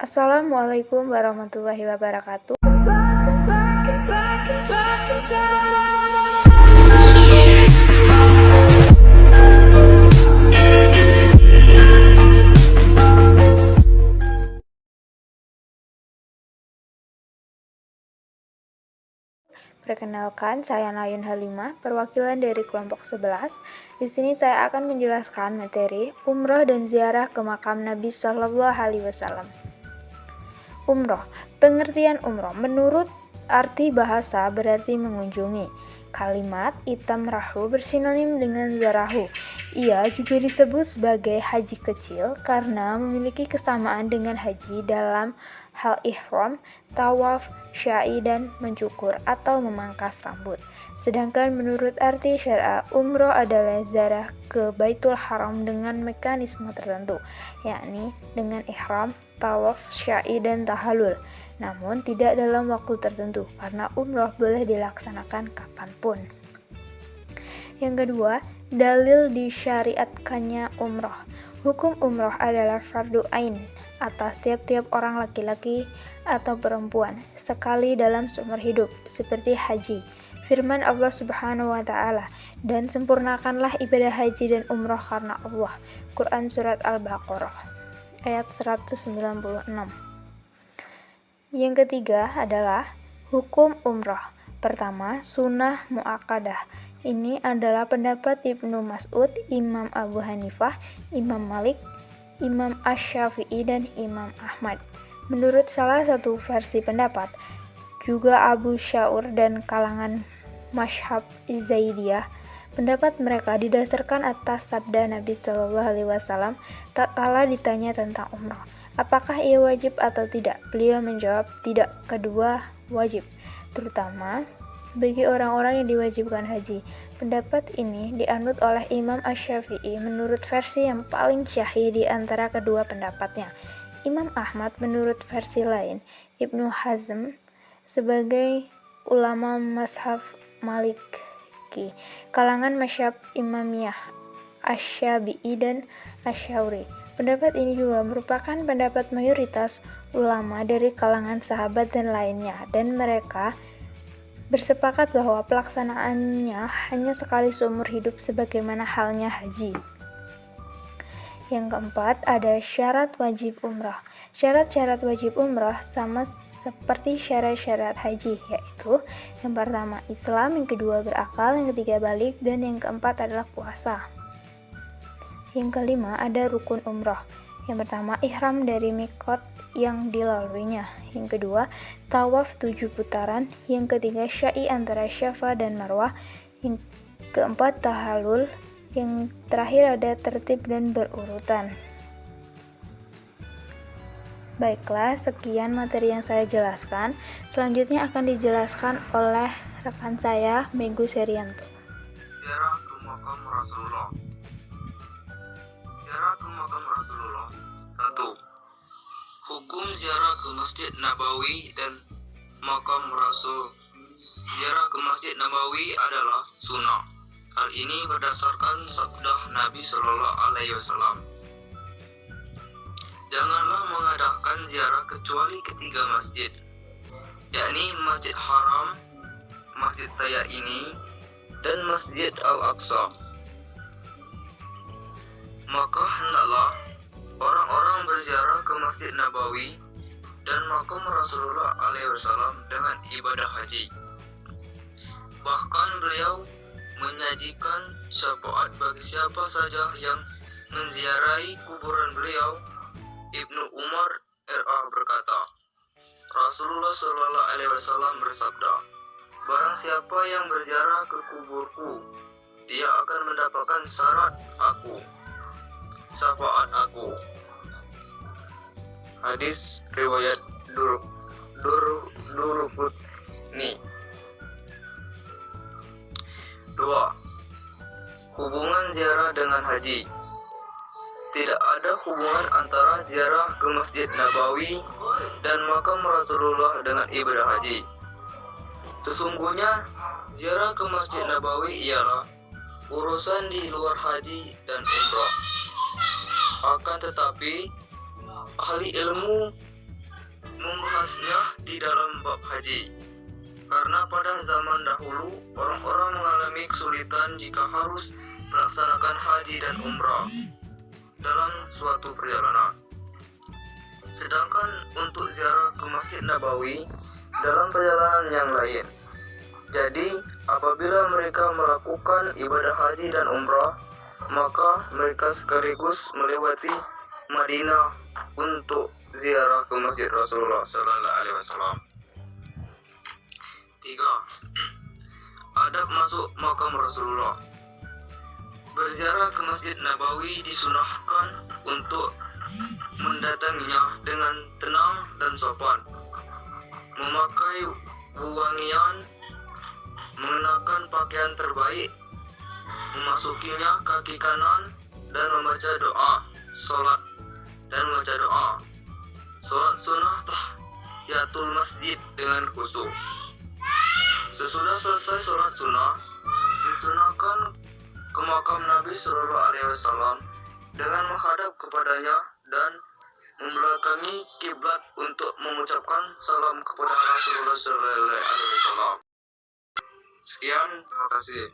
Assalamualaikum warahmatullahi wabarakatuh. Perkenalkan, saya Nayun Halimah, perwakilan dari kelompok 11. Di sini saya akan menjelaskan materi umroh dan ziarah ke makam Nabi Shallallahu Alaihi Wasallam. Umroh, pengertian umroh menurut arti bahasa berarti mengunjungi. Kalimat itamrahu bersinonim dengan zarahu. Ia juga disebut sebagai haji kecil karena memiliki kesamaan dengan haji dalam hal ihram, tawaf, sya'i, dan mencukur atau memangkas rambut. Sedangkan menurut arti syar'a, umroh adalah ziarah ke Baitul Haram dengan mekanisme tertentu, yakni dengan ihram, tawaf, sya'i, dan tahallul. Namun tidak dalam waktu tertentu, karena umroh boleh dilaksanakan kapanpun. Yang kedua, dalil disyariatkannya umroh. Hukum umroh adalah fardu ain atas tiap-tiap orang laki-laki atau perempuan sekali dalam seumur hidup, seperti haji. Firman Allah Subhanahu wa Ta'ala, dan sempurnakanlah ibadah haji dan umroh karena Allah. Quran Surat Al-Baqarah ayat 196. Yang ketiga adalah hukum umroh. Pertama, sunnah mu'akkadah. Ini adalah pendapat Ibnu Mas'ud, Imam Abu Hanifah, Imam Malik, Imam Asy-Syafi'i, dan Imam Ahmad. Menurut salah satu versi pendapat, juga Abu Syaur dan kalangan mazhab Zaidiyah, pendapat mereka didasarkan atas sabda Nabi Shallallahu Alaihi Wasallam tak kala ditanya tentang umrah, apakah ia wajib atau tidak. Beliau menjawab tidak, kedua wajib, terutama bagi orang-orang yang diwajibkan haji. Pendapat ini dianut oleh Imam Asy-Syafi'i menurut versi yang paling syahih di antara kedua pendapatnya. Imam Ahmad menurut versi lain. Ibnu Hazm sebagai ulama mazhab Maliki, kalangan mazhab Imamiyah, Asy-Syafi'i, dan Asy-Syauri. Pendapat ini juga merupakan pendapat mayoritas ulama dari kalangan sahabat dan lainnya, dan mereka bersepakat bahwa pelaksanaannya hanya sekali seumur hidup sebagaimana halnya haji. Yang keempat, ada syarat wajib umrah. Syarat-syarat wajib umrah sama seperti syarat-syarat haji, yaitu yang pertama Islam, yang kedua berakal, yang ketiga balik, dan yang keempat adalah puasa. Yang kelima, ada rukun umrah. Yang pertama, ihram dari mikot yang dilaluinya. Yang kedua, tawaf 7 putaran. Yang ketiga, sya'i antara Syafa dan Marwah. Yang keempat, tahallul. Yang terakhir ada tertib dan berurutan. Baiklah, sekian materi yang saya jelaskan. Selanjutnya akan dijelaskan oleh rekan saya, Megu Serianto. Ziarah ke makam Rasulullah. Ziarah ke makam Rasulullah. 1. Hukum ziarah ke Masjid Nabawi dan makam Rasul. Ziarah ke Masjid Nabawi adalah sunnah. Hal ini berdasarkan sabda Nabi Shallallahu Alaihi Wasallam. Janganlah mengadakan ziarah kecuali ketiga masjid, yakni Masjid Haram, masjid saya ini, dan Masjid Al-Aqsa. Maka hendaklah orang-orang berziarah ke Masjid Nabawi dan makam Rasulullah SAW dengan ibadah haji. Bahkan beliau menyajikan syafaat bagi siapa saja yang menziarahi kuburan beliau. Ibnu Umar RA berkata, Rasulullah SAW bersabda, barang siapa yang berziarah ke kuburku, dia akan mendapatkan syafaat aku. Hadis riwayat Durqutni. 2. Hubungan ziarah dengan haji. Tidak ada hubungan antara ziarah ke Masjid Nabawi dan makam Rasulullah dengan ibadah haji. Sesungguhnya ziarah ke Masjid Nabawi ialah urusan di luar haji dan umrah. Akan tetapi ahli ilmu membahasnya di dalam bab haji. Karena pada zaman dahulu orang-orang mengalami kesulitan jika harus melaksanakan haji dan umrah dalam suatu perjalanan. Sedangkan untuk ziarah ke Masjid Nabawi dalam perjalanan yang lain. Jadi, apabila mereka melakukan ibadah haji dan umrah, maka mereka sekaligus melewati Madinah untuk ziarah ke Masjid Rasulullah Sallallahu Alaihi Wasallam. 3. Adab masuk makam Rasulullah. Berziarah ke Masjid Nabawi disunahkan untuk mendatanginya dengan tenang dan sopan, memakai wangian, mengenakan pakaian terbaik, memasukinya kaki kanan dan membaca doa sholat sunnah tahiyatul masjid dengan khusyuk. Sesudah selesai sholat sunnah, disunahkan ke makam Nabi Sallallahu Alaihi Wasallam dengan menghadap kepadanya dan membelakangi kiblat untuk mengucapkan salam kepada Rasulullah Sallallahu Alaihi Wasallam. Sekian, terima kasih.